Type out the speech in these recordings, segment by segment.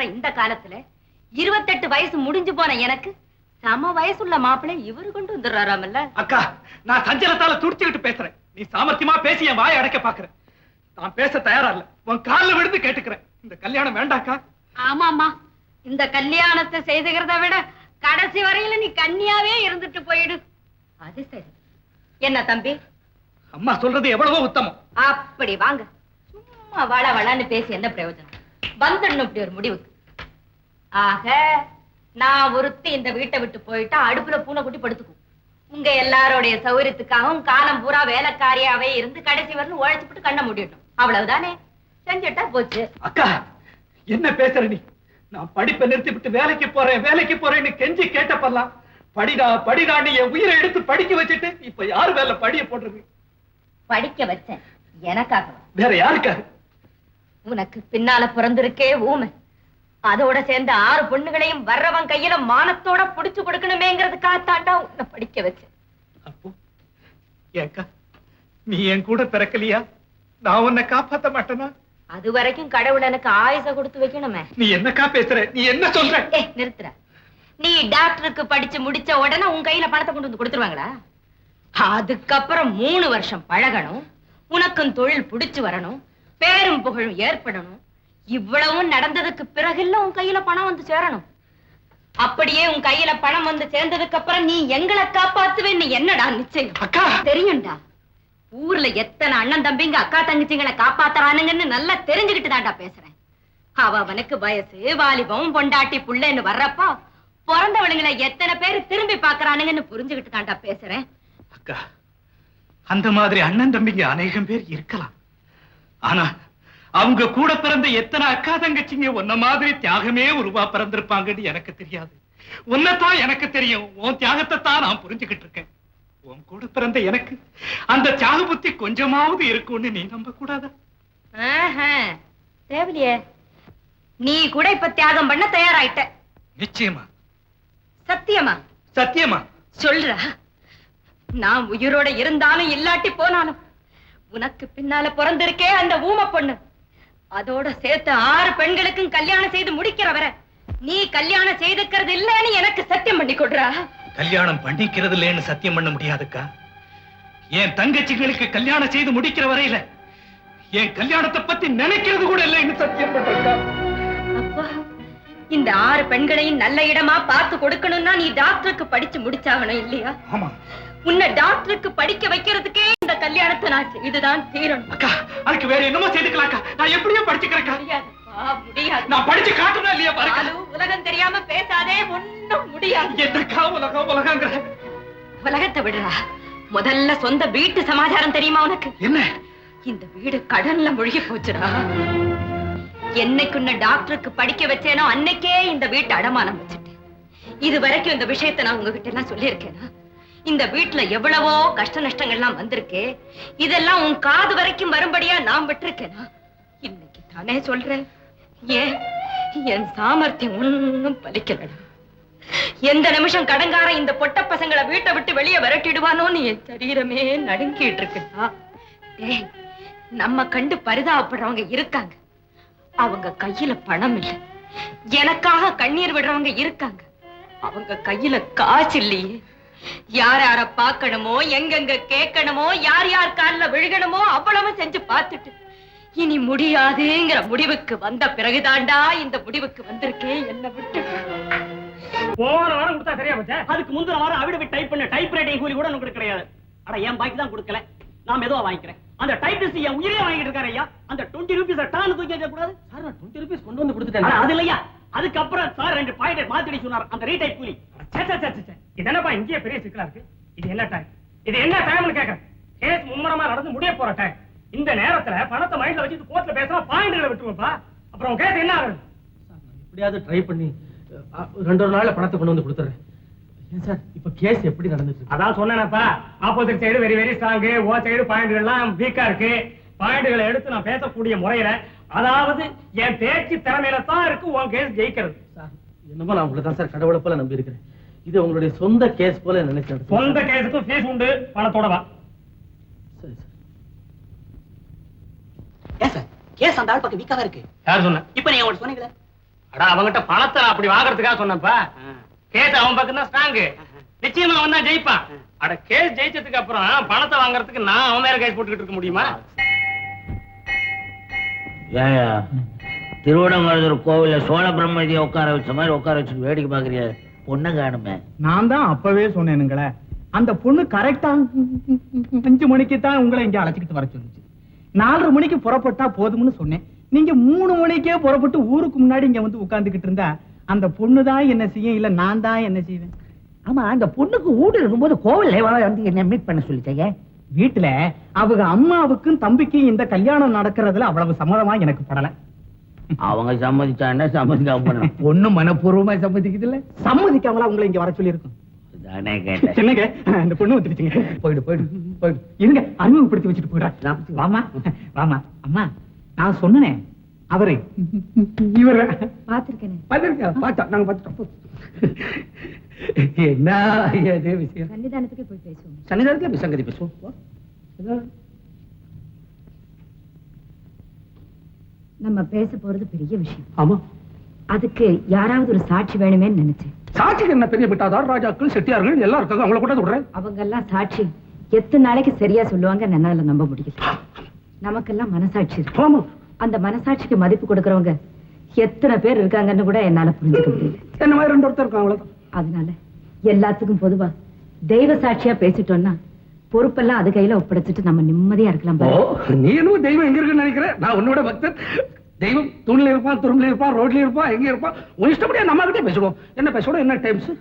இந்த காலத்துல 28 வயசு முடிஞ்சு போன எனக்கு சம வயசுள்ள மாப்பிள்ளை இவரு கொண்டு வந்துடுறாராமல்ல. அக்கா, நான் சஞ்சலத்தால துடிச்சுக்கிட்டு பேசுறேன். நீ சாமர்த்தியமா பேசி என் வாயை அடைக்க பாக்குற. நான் பேச தயாரா இல்ல. உன் காலில் விழுந்து கேட்டுக்கிறேன், இந்த கல்யாணம் வேண்டாக்கா. ஆமாமா, இந்த கல்யாணத்தை செய்துகிறத விட கடைசி வரையில நீ கன்னியாவே இருந்துட்டு போயிடு. அது சரி. என்ன தம்பி, அம்மா சொல்றது எவ்வளவோ உத்தமம். அப்படி வாங்க. சும்மா வள வளன்னு பேசி என்ன பிரயோஜனம்? வந்துடணும் இப்படி ஒரு முடிவுக்கு. ஆக நான் ஒருத்தி இந்த வீட்டை விட்டு போயிட்டா அடுப்புல பூனை குட்டி படுத்துக்கும். உங்க எல்லாரோடைய சௌகரியத்துக்காகவும் காலம் பூரா வேலைக்காரியாவே இருந்து கடைசி வரலும் உழைச்சுட்டு கண்ண முடியட்டும். அவ்வளவுதானே, செஞ்சுட்டா போச்சு. அக்கா, என்ன பேசுற நீ? நான் படிப்பை நிறுத்தி விட்டு வேலைக்கு போறேன்னு கெஞ்சி கேட்டப்பெல்லாம் படிடா படிடா நீ என் உயிரை எடுத்து படிக்க வச்சுட்டு இப்ப யாரு வேலை படிய போடுறது? படிக்க வச்சேன் எனக்காக, வேற யாருக்காக? உனக்கு பின்னால பிறந்திருக்கே ஊமை, அதோட சேர்ந்த 6 பொண்ணுகளையும் வர்றவன் கையில மானத்தோட புடிச்சு கொடுக்கணுமேங்கிறதுக்காகத்தாண்டா உன்னை படிக்க வச்சேன். அப்போ ஏக்கா, நீ என் கூட பிறக்கலையா? நான் உன்னை காப்பாத்த மாட்டேனா? அது வரைக்கும் கடவுள் எனக்கு ஆயுச கொடுத்து வைக்கணுமே. நீ என்னக்கா பேசுற? நீ என்ன சொல்ற? நிறுத்துற. நீ டாக்டருக்கு படிச்சு முடிச்ச உடனே உன் கையில பணத்தை கொண்டு வந்து கொடுத்துருவாங்களா? அதுக்கப்புறம் 3 வருஷம் பழகணும், உனக்கும் தொழில் புடிச்சு வரணும், பேரும் புகழும் ஏற்படணும். இவ்வளவும் நடந்ததுக்கு பிறகு இல்ல உன் கையில பணம் வந்து சேரணும். அப்படியே உன் கையில பணம் வந்து சேர்ந்ததுக்கு அப்புறம் நீ எங்களை காப்பாத்துவேன்னு என்னடா நிச்சயம்? அக்கா, தெரியும்டா. ஊர்ல எத்தனை அண்ணன் தம்பிங்க அக்கா தங்கச்சிங்களை காப்பாத்துறானுங்கன்னு நல்லா தெரிஞ்சுக்கிட்டு தான்டா பேசுறேன். அவனுக்கு வயசு வாலிபம் பொண்டாட்டி புள்ளன்னு வர்றப்போ பிறந்தவனுங்களை எத்தனை பேரு திரும்பி பாக்குறானுங்கன்னு புரிஞ்சுக்கிட்டு தான்டா பேசுறேன். அக்கா, அந்த மாதிரி அண்ணன் தம்பிங்க அநேகம் பேர் இருக்கலாம். ஆனா அவங்க கூட பிறந்த எத்தனை அக்கா தங்கச்சிங்க உன்ன மாதிரி தியாகமே உருவா பிறந்திருப்பாங்கன்னு எனக்கு தெரியாது. உன்னதான் எனக்கு தெரியும். உன் தியாகத்தை தான் நான் புரிஞ்சுக்கிட்டு இருக்கேன். உன் கூட பிறந்த எனக்கு அந்த தியாக புத்தி கொஞ்சமாவது இருக்கும்னு நீ நம்ப கூடாதா? தேவலியே, நீ கூட இப்ப தியாகம் பண்ண தயாராயிட்ட. நிச்சயமா? சத்தியமா? சத்தியமா சொல்ற. நான் உயிரோட இருந்தாலும் இல்லாட்டி போனாலும் உனக்கு பின்னால பிறந்திருக்கே அந்த ஊமை பொண்ணு, அதோட சேர்த்து 6 பெண்களுக்கும் கல்யாணம் செய்து முடிக்கிற வரை நீ கல்யாணம் செய்துக்கிறது இல்லன்னு எனக்கு சத்தியம் பண்ணி கொடுறா. கல்யாணம் பண்ணிக்கிறது இல்லைன்னு சத்தியம் பண்ண முடியாதுக்கா. என் தங்கச்சிகளுக்கு கல்யாணம் செய்து முடிக்கிற வரையில என் கல்யாணத்தை பத்தி நினைக்கிறது கூட இல்லைன்னு சத்தியம் பண்றா. அப்பா, இந்த 6 பெண்களையும் நல்ல இடமா பார்த்து கொடுக்கணும்னா நீ டாக்டருக்கு படிச்சு முடிச்சாகணும் இல்லையா? ஆமா. உன்னை டாக்டருக்கு படிக்க வைக்கிறதுக்கே இந்த கல்யாணத்தை நான் செய்துதான் தீரணும். அக்கா, அதுக்கு வேற என்னமோ செய்துக்கலாக்கா. நான் எப்படியோ படிச்சுக்கிறேன். முடியாது. நான் படிச்சு காட்டுனா இல்லையா பாருங்க. உலகம் தெரியாம பேசாதே, ஒண்ணும் முடியாது. என்னக்கா உலகம் உலகங்கிற? உலகத்தை விடுறா. முதல்ல சொந்த வீட்டு சமாச்சாரம் தெரியுமா உனக்கு? என்ன? இந்த வீடு கடன்ல மூழ்கி போச்சுடா. என்னைக்கு உன்னை டாக்டருக்கு படிக்க வச்சேனோ அன்னைக்கே இந்த வீட்டு அடமானம் வச்சுட்டேன். இது வரைக்கும் இந்த விஷயத்தை நான் உங்ககிட்ட எல்லாம் சொல்லியிருக்கேனா? இந்த வீட்டுல எவ்வளவோ கஷ்ட நஷ்டங்கள்லாம் வந்திருக்கே, இதெல்லாம் உன் காது வரைக்கும் வரும்படியா நான் விட்டுருக்கேனா? இன்னைக்கு தானே சொல்றேன். ஏன் என் சாமர்த்தியம் ஒன்னும் பலிக்கலடா. எந்த நிமிஷம் கடங்கார இந்த பொட்ட பசங்களை வீட்டை விட்டு வெளியே விரட்டிடுவானோன்னு என் சரீரமே நடுங்கிட்டு இருக்குதா. நம்ம கண்டு பரிதாபப்படுறவங்க இருக்காங்க, அவங்க கையில பணம் இல்லை. எனக்காக கண்ணீர் விடுறவங்க இருக்காங்க, அவங்க கையில காசு இல்லையே. யார் யார பாக்கணுமோ, எங்கெங்க கேட்கணுமோ, யார் யார் காலில் விழுகணுமோ அவ்வளவு செஞ்சு பார்த்துட்டு இனி முடியாதுங்கிற முடிவுக்கு வந்த பிறகுதாண்டா இந்த முடிவுக்கு வந்திருக்கேன். என்ன விட்டு போன வாரம் கொடுத்தா சரியா போச்சா? அதுக்கு முந்தின வாரம் அவிடவிட் டைப் பண்ண டைப் ரைட்டிங் கூலி கூட உங்களுக்கு கிடையாது. அட, என் பாக்கி தான் கொடுக்கல, நான் மெதுவா வாங்கிக்கிறேன். அந்த டைப்பிஸ்ட் என் உயிரே வாங்கிட்டு இருக்காரு ஐயா. அந்த 20 ரூபீஸ் டான் தூக்கி வைக்க கூடாது சார்? நான் 20 ரூபீஸ் கொண்டு வந்து கொடுத்துட்டேன். அது இல்லையா, அதுக்கப்புறம் சார் 2 பாயிண்ட் மாத்திடி சொன்னார் அந்த ரீடைப் கூலி. இது என்னப்பா இங்கே பெரிய சிக்கலா இருக்கு? இது என்ன டைம்? இது என்ன டைம்னு கேக்குறேன். கேஸ் மும்முரமா நடந்து முடிய போற டைம். இந்த நேரத்துல பணத்தை மைண்ட்ல வச்சுட்டு கோர்ட்ல பேசினா பாயிண்ட்களை விட்டுருப்பா. அப்புறம் கேஸ் என்ன ஆகுது? எப்படியாவது ட்ரை பண்ணி 2 நாள்ல பணத்தை கொண்டு வந்து கொடுத்துறேன். ஏன் சார் இப்ப கேஸ் எப்படி நடந்துச்சு? அதான் சொன்னேனப்பா, opposite side very very strong, ஓ சைடு பாயிண்ட்கள் எல்லாம் வீக்கா இருக்கு. பாயிண்ட்களை எடுத்து நான் பேசக்கூடிய முறையில, அதாவது என் பேச்சு திறமையில தான் இருக்கு உன் கேஸ் ஜெயிக்கிறது. சார் என்னமோ நான் உங்களை தான் சார் கடவுளை போல நம்பி இருக்கிறேன். இது உங்களுடைய சொந்த கேஸ் போல நினைச்சேன். சொந்த கேஸுக்கு ஃபீஸ் உண்டு, பணத்தோட வா. சரி சார். ஏன் சார் கேஸ் அந்த ஆள் பக்கம் வீக்காவா இருக்கு? யார் சொன்ன? இப்ப நீங்க அவங்களுக்கு சொன்னீங்களே. அடா அவங்கிட்ட பணத்தை நான் அப்படி வாங்குறதுக்காக சொன்னப்பா. கேஸ் அவன் பக்கம் தான் ஸ்ட்ராங். நிச்சயமா அவன் தான் ஜெயிப்பான். அட கேஸ் ஜெயிச்சதுக்கு அப்புறம் பணத்தை வாங்குறதுக்கு நான் அவன் மேல கேஸ் போட்டுக்கிட்டு இருக்க முடியுமா? ஏயா திருவடங்கர் கோவில சோழ பிரம்மதியை உட்கார வச்ச மாதிரி உட்கார வச்சு வேடிக்கை பாக்குறிய? பொண்ணு காணுமே. நான் தான் அப்பவே சொன்னேனுங்களே, அந்த பொண்ணு கரெக்டா 5 மணிக்கு தான் உங்களை இங்க அழைச்சிக்கிட்டு வர சொல்லுச்சு. 4:30 மணிக்கு புறப்பட்டா போதும்னு சொன்னேன். நீங்க 3 மணிக்கே புறப்பட்டு ஊருக்கு முன்னாடி இங்க வந்து உட்கார்ந்துகிட்டு இருந்தா அந்த பொண்ணு தான் என்ன செய்யும், இல்ல நான் தான் என்ன செய்வேன்? ஆமா, அந்த பொண்ணுக்கு ஊடு இருக்கும்போது கோவில்ல வந்து என்ன மீட் பண்ண சொல்லிட்டேங்க. வீட்டுல அவங்க அம்மாவுக்கும் தம்பிக்கும் இந்த கல்யாணம் நடக்கிறதுல அவ்வளவு சம்மதமா எனக்கு படல. அவங்க சம்மதிச்சா என்ன, சம்மதிக்காம பண்ணலாம். பொண்ணு மனப்பூர்வமா சம்மதிக்குது இல்ல? சம்மதிக்காமலா உங்களை இங்க வர சொல்லி இருக்கும். தானே கேட்டேன். என்னங்க இந்த பொண்ணு வந்துருச்சுங்க. போயிடு போயிடு போயிடு. இருங்க, அறிமுகப்படுத்தி வச்சுட்டு போயிடுறேன். வாமா வாமா. அம்மா நான் சொன்னனே அவரு இவர பாத்திருக்கேன். பார்த்தோம், நாங்க பார்த்துட்டோம். என்ன ஏதே விஷயம்? சன்னிதானத்துக்கு போய் பேசுவோம். சன்னிதானத்துல சங்கதி பேசுவோம். நம்ம பேச போறது பெரிய விஷயம். ஆமா, அதுக்கு யாராவது ஒரு சாட்சி வேணுமேன்னு நினைச்சேன். சாட்சிக்கு என்ன பெரிய பிட்டாதார், ராஜாக்கள், செட்டியார்கள் எல்லாம் இருக்காங்க. அவங்கள கூட விடுறேன். அவங்க எல்லாம் சாட்சி எத்தனை நாளைக்கு சரியா சொல்லுவாங்க என்னால நம்ப முடியல. நமக்கெல்லாம் மனசாட்சி இருக்கு. ஆமா, அந்த மனசாட்சிக்கு மதிப்பு கொடுக்கறவங்க எத்தனை பேர் இருக்காங்கன்னு கூட என்னால புரிஞ்சுக்க முடியல. என்ன மாதிரி 2 ஒருத்தர் இருக்காங்க, அவ்வளவுதான். அதனால எல்லாத்துக்கும் பொதுவா தெய்வ சாட்சியா பேசிட்டோம்னா பொறுப்பெல்லாம் அது கையில ஒப்படைச்சிட்டு நம்ம நிம்மதியா இருக்கலாம். நீ என்னமோ தெய்வம் எங்க இருக்குன்னு நினைக்கிறேன். நான் உன்னோட பக்தன். தெய்வம் தூண்ல இருப்பான், துரும்புல இருப்பான், ரோட்ல இருப்பான், எங்க இருப்பான். உன் இஷ்டப்படியா நம்ம கிட்டே பேசுவோம். என்ன பேசுவோம், என்ன டைம்ஸ்?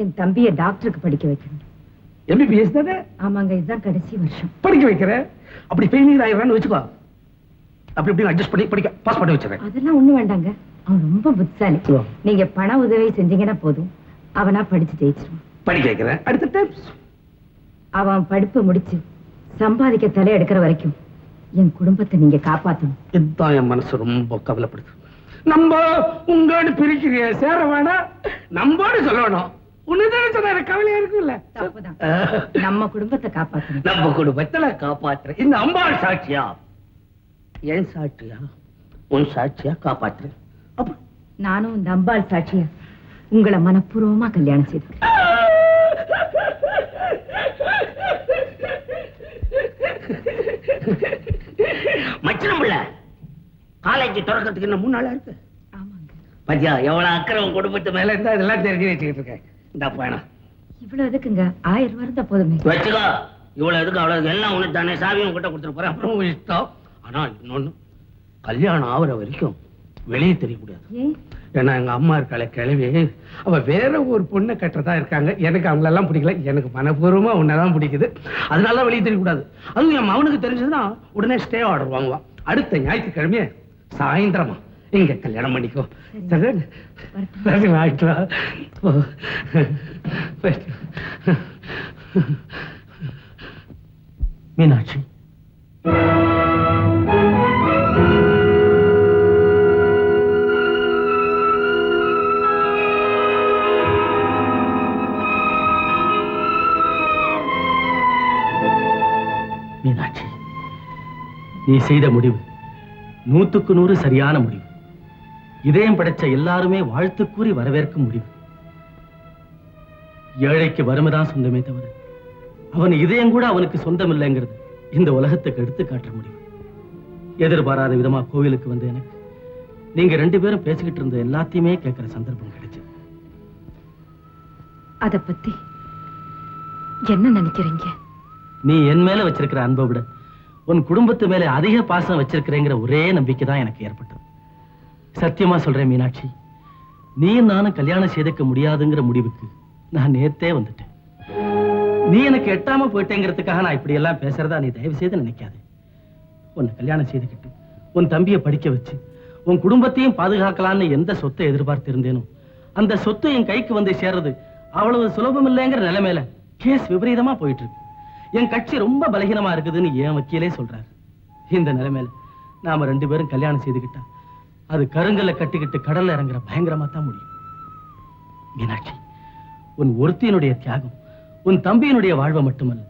என் தம்பியை டாக்டருக்கு படிக்க வைக்கணும். MBBS தானே? ஆமாங்க, இதுதான் கடைசி வருஷம். படிக்க வைக்கிறேன். அப்படி ஃபெயிலியர் ஆயிடுறான்னு வச்சுக்கோ, அப்படி இப்படி அட்ஜஸ்ட் பண்ணி படிக்க பாஸ் பண்ணி வச்சிடறேன். அதெல்லாம் ஒண்ணு வேண்டாங்க, அவன் ரொம்ப புத்திசாலி. நீங்க பண உதவி செஞ்சீங்கன்னா போதும், அவனா படிச்சு ஜெயிச்சிருவான். படிக்க வைக்கிறேன். அடுத்த டைம்ஸ் அவன் படிப்பு முடிச்சு சம்பாதிக்க தலை எடுக்கிற வரைக்கும் என் குடும்பத்தை நீங்க காப்பாத்தணும். இதுதான் என் மனசு ரொம்ப கவலைப்படுது. நம்ம உங்களோட பிரிக்கிறிய சேர வேணாம், நம்மோடு சொல்லணும். உன்னதான சொன்ன எனக்கு கவலையா இருக்குல்ல. தப்புதான். நம்ம குடும்பத்தை காப்பாத்தணும். நம்ம குடும்பத்துல காப்பாத்துற இந்த அம்பாள் சாட்சியா? ஏன் சாட்சியா? உன் சாட்சியா காப்பாத்துறேன். அப்ப நானும் இந்த அம்பாள் சாட்சியா உங்களை மனப்பூர்வமா கல்யாணம் செய்திருக்கேன். மச்சனமுள்ள காலேஜ் திறக்கிறதுக்கு இன்னும் 3 நாளா இருக்கு. ஆமாங்க. பத்தியா எவ்வளவு அக்கறை உன் குடும்பத்து மேல இருந்தா இதெல்லாம் தெரிஞ்சு வச்சுக்கிட்டு இருக்கேன். இந்த பணம் இவ்வளவு எதுக்குங்க? 1000 ரூபாய் இருந்தா போதுமே. வச்சுக்கோ. இவ்வளவு எதுக்கு அவ்வளவு எல்லாம் உனக்கு தானே, சாவி உங்ககிட்ட கொடுத்துட்டு போறேன். அப்புறம் உன் இஷ்டம். ஆனா இன்னொன்னு, கல்யாணம் ஆகுற வரைக்கும் வெளியே தெரியக்கூடாது. ஏன்? ஏன்னா எங்க அம்மா இருக்காளே கிழவி, அவ வேற ஒரு பொண்ணை கட்டுறதா இருக்காங்க. எனக்கு அவங்களெல்லாம் பிடிக்கல. எனக்கு மனப்பூர்வமா உன்னதான் பிடிக்குது. அதனால வெளியே தெரியக்கூடாது. அதுவும் என் மகனுக்கு தெரிஞ்சதுன்னா உடனே ஸ்டே ஆர்டர் வாங்குவான். அடுத்த ஞாயிற்றுக்கிழமையே சாயந்திரமா இங்க கல்யாணம் பண்ணிக்கோ. மீனாட்சி, மீனாட்சி, நீ செய்த முடிவு 100க்கு 100 சரியான முடிவு. இதயம் படைச்ச எல்லாருமே வாழ்த்து கூறி வரவேற்கும் முடிவு. ஏழைக்கு வறுமைதான் சொந்தமே தவிர அவன் இதயம் கூட அவனுக்கு சொந்தம் இல்லைங்கிறது இந்த உலகத்துக்கு எடுத்து காட்டுற முடிவு. எதிர்பாராத விதமா கோவிலுக்கு வந்த எனக்கு நீங்க 2 பேரும் பேசிக்கிட்டு இருந்த எல்லாத்தையுமே கேட்கிற சந்தர்ப்பம் கிடைச்சது. அத பத்தி என்ன நினைக்கிறீங்க? நீ என் மேல வச்சிருக்கிற அன்பை விட உன் குடும்பத்து மேல அதிக பாசம் வச்சிருக்கிறேங்கிற ஒரே நம்பிக்கை தான் எனக்கு ஏற்பட்டது. சத்தியமா சொல்றேன் மீனாட்சி, நீ நானும் கல்யாணம் செய்துக்க முடியாதுங்கிற முடிவுக்கு நான் நேத்தே வந்துட்டேன். நீ எனக்கு எட்டாம போயிட்டேங்கிறதுக்காக நான் இப்படி எல்லாம் பேசுறதா நீ தயவு செய்து நினைக்காது. உன்னை கல்யாணம் செய்துக்கிட்டு உன் தம்பியை படிக்க வச்சு உன் குடும்பத்தையும் பாதுகாக்கலான்னு எந்த சொத்தை எதிர்பார்த்து இருந்தேனோ அந்த சொத்து என் கைக்கு வந்து சேர்றது அவ்வளவு சுலபம் இல்லைங்கிற நிலைமையில கேஸ் விபரீதமா போயிட்டு இருக்கு. என் கட்சி ரொம்ப பலகீனமா இருக்குதுன்னு என் வக்கீலே சொல்றாரு. இந்த நிலைமையில நாம 2 பேரும் கல்யாணம் செய்துக்கிட்டா அது கருங்கல்ல கட்டிக்கிட்டு கடல்ல இறங்குற பயங்கரமா தான் முடியும். மீனாட்சி, உன் ஒருத்தியினுடைய தியாகம் உன் தம்பியினுடைய வாழ்வை மட்டுமல்ல,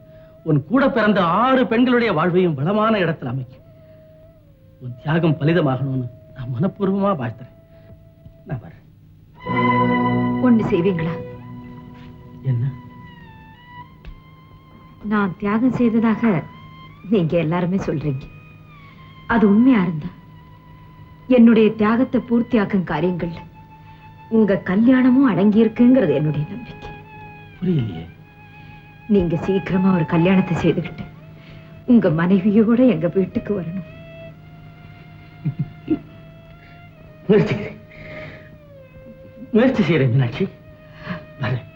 உன் கூட பிறந்த 6 பெண்களுடைய வாழ்வையும் பலமான இடத்துல அமைக்கும். உன் தியாகம் பலிதமாகணும்னு நான் மனப்பூர்வமா வாழ்த்துறேன். நான் வரேன். ஒண்ணு செய்வீங்களா? என்ன? நான் தியாகம் செய்ததாக நீங்க எல்லாருமே சொல்றீங்க. அது உண்மையா இருந்தா என்னுடைய தியாகத்தை பூர்த்தியாக்கும் காரியங்கள்ல உங்க கல்யாணமும் அடங்கி இருக்குங்கிறது என்னுடைய நம்பிக்கை. புரியலையே. நீங்க சீக்கிரமா ஒரு கல்யாணத்தை செய்துகிட்டு உங்க மனைவியோட எங்க வீட்டுக்கு வரணும். முயற்சி செய்யறேன் மீனாட்சி. வரேன்.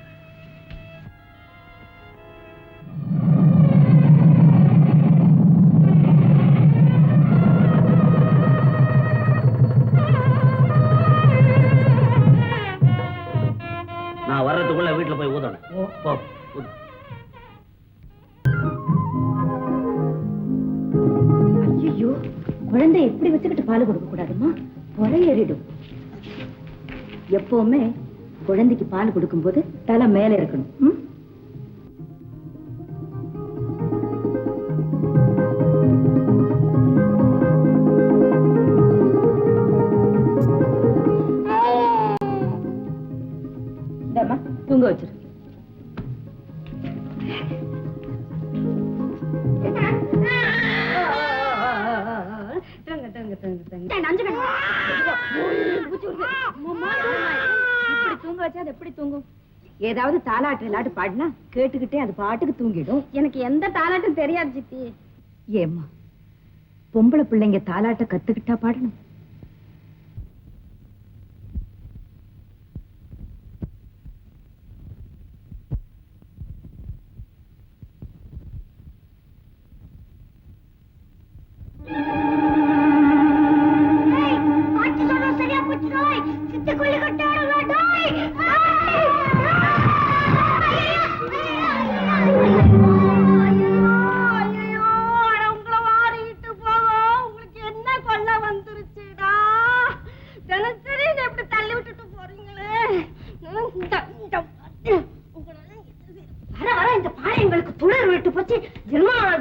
நான் வர்றதுக்குள்ள வீட்டுல போய் ஊதணும். போ, ஊது. ஐயோ, குழந்தை எப்படி வச்சுக்கிட்டு பால் கொடுக்க கூடாதுமா, பொறை ஏறிடும். எப்பவுமே குழந்தைக்கு பால் கொடுக்கும் போது தலை மேல இருக்கணும். தூங்க வச்சிரு. இப்படி தூங்க வச்சா அது எப்படி தூங்கும்? ஏதாவது தாலாட்டு இல்லாட்டு பாடினா கேட்டுக்கிட்டே அது பாட்டுக்கு தூங்கிடும். எனக்கு எந்த தாலாட்டும் தெரியாது சித்தி. ஏம்மா, பொம்பளை பிள்ளைங்க தாலாட்ட கத்துக்கிட்டா பாடணும்.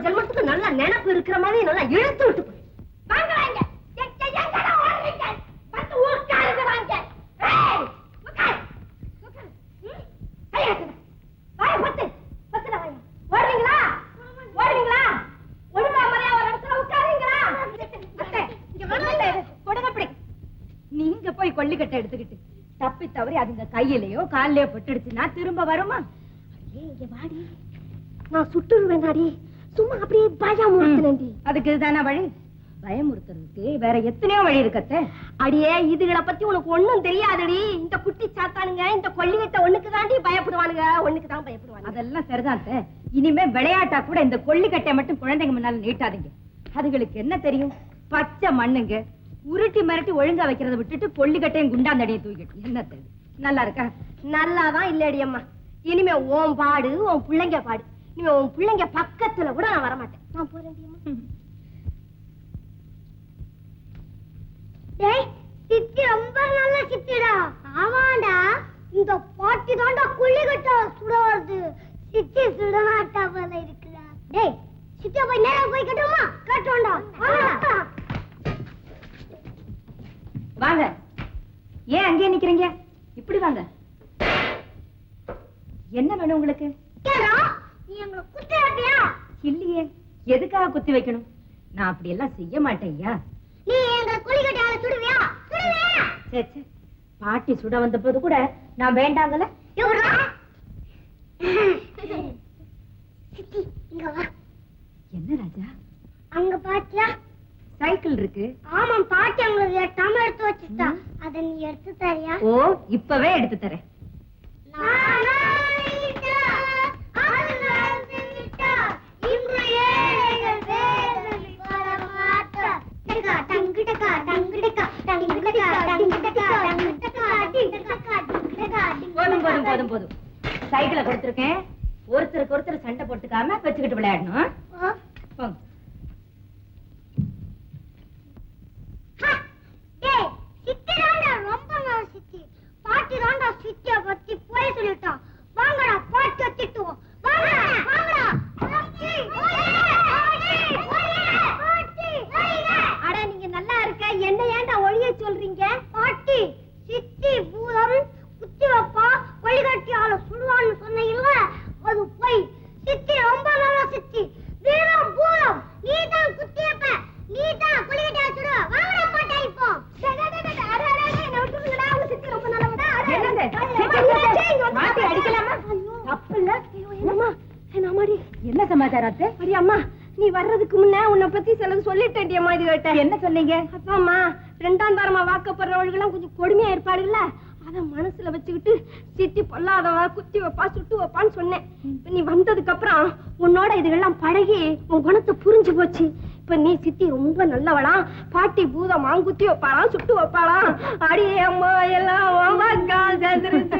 ஜென்மத்துக்கு நல்ல நினைப்பு இருக்கிற மாதிரி நல்லா இழுத்து விட்டு போய் நீங்க போய் கொல்லிக்கட்டை எடுத்துக்கிட்டு தப்பி தவறி அதுங்க கையிலயோ காலிலயோ பட்டுடுச்சுன்னா திரும்ப வருமா? இங்க வாடி, நான் சுட்டுருவேன் நாடி. சும்மா அப்படியே பயமுறுத்துனேன்டி. அதுக்கு இதுதானா வழி? பயமுறுத்துறதுக்கு வேற எத்தனையோ வழி இருக்கத்தே. அடியே, இதுகளை பத்தி உனக்கு ஒண்ணும் தெரியாதடி. இந்த குட்டி சாத்தானுங்க இந்த கொல்லிக்கட்டை ஒண்ணுக்கு தாண்டி பயப்படுவானுங்க, ஒண்ணுக்கு தான் பயப்படுவாங்க. அதெல்லாம் சரிதான். இனிமே விளையாட்டா கூட இந்த கொல்லிக்கட்டை மட்டும் குழந்தைங்க முன்னால நீட்டாதீங்க. அதுகளுக்கு என்ன தெரியும்? பச்சை மண்ணுங்க. உருட்டி மிரட்டி ஒழுங்கா வைக்கிறத விட்டுட்டு கொல்லிக்கட்டையும் குண்டாந்தடியை தூக்கிட்டு என்ன தெரியும்? நல்லா இருக்கா? நல்லாதான் இல்லடி அம்மா. இனிமே உன் பாடு உன் பிள்ளைங்க பாடு. இனிமே உன் பிள்ளைங்க பக்கத்துல கூட நான் வரமாட்டேன். நான் போறேன். டேய், சித்தி ரொம்ப நல்ல சித்திடா. ஆமாடா, இந்த பாட்டி தாண்டா கொல்லிக்கட்டை சுட வருது. சித்தி சுடமாட்டா போல இருக்குடா. டேய், சித்தி போய் நேரா போய் கட்டுமா? கட்டுவோம்டா. வாங்க. ஏன் அங்கே நிக்கிறீங்க? இப்படி வாங்க. என்ன வேணும் உங்களுக்கு? நீ எங்களை குத்தி வைப்பியா? இல்லையே, எதுக்காக குத்தி வைக்கணும்? நான் அப்படி எல்லாம் செய்ய மாட்டேன்யா. நீ எங்களை கொல்லிக்கட்டையால சுடுவியா? சே, பாட்டி சுட வந்த போது கூட நான் வேண்டாங்கல. சித்தி, இங்க வா. என்ன ராஜா? அங்க பாத்தியா சைக்கிள் இருக்கு. ஆமாம், பாட்டி உங்களுக்கு எட்டாம எடுத்து வச்சுட்டா. அத நீ எடுத்து தரியா? ஓ, இப்பவே எடுத்து தரேன். போதும். சைக்கிளை கொடுத்திருக்கேன். ஒருத்தருக்கு ஒருத்தர் சண்டை போட்டுக்காம வச்சுக்கிட்டு விளையாடணும். பாட்டி தாண்டா சித்திய பத்தி போய் சொல்லிட்டான். வாங்கடா, பாட்டி வச்சுட்டுவோம். அட, நீங்க நல்லா இருக்க, என்ன ஏன்டா ஒழிய சொல்றீங்க? பாட்டி, சித்தி பூதம் குத்தி வைப்பா கொள்ளிக்கட்டியால சுடுவான்னு சொன்னீங்கல்ல, அது போய். சித்தி ரொம்ப நல்ல சித்தி. வீரம் பூதம் நீதான் குத்தி வைப்ப, நீதான் கொள்ளிக்கட்டியால சுடுவ. வாங்கடா போட்டா இப்போ. என்ன விட்டுருங்கடா, உங்க சித்தி ரொம்ப நல்லவடா. மாட்டி அடிக்கலாமா? தப்பு இல்ல. என்னம்மா என்னமாடி என்ன சமாச்சாரத்தை? அடி அம்மா, நீ வர்றதுக்கு முன்ன உன்னை பத்தி சிலது சொல்லிட்டேன் அம்மா. இது கேட்ட என்ன சொன்னீங்க? அப்பாம்மா, 2ஆம் தரமா வாக்கப்படுறவர்கள் கொஞ்சம் கொடுமையா இருப்பாருல்ல, அத மனசுல வச்சுக்கிட்டு சித்தி பொல்லாதவ குத்தி வைப்பா சுட்டு வைப்பான்னு சொன்னேன். இப்ப நீ வந்ததுக்கு அப்புறம் உன்னோட இதுகெல்லாம் பழகி உன் குணத்தை புரிஞ்சு போச்சு. இப்ப நீ சித்தி ரொம்ப நல்லவளாம், பாட்டி பூதமா குத்தி வைப்பாளாம் சுட்டு வைப்பாளாம். அடியே அம்மா எல்லாம் சேர்ந்துருச்சு.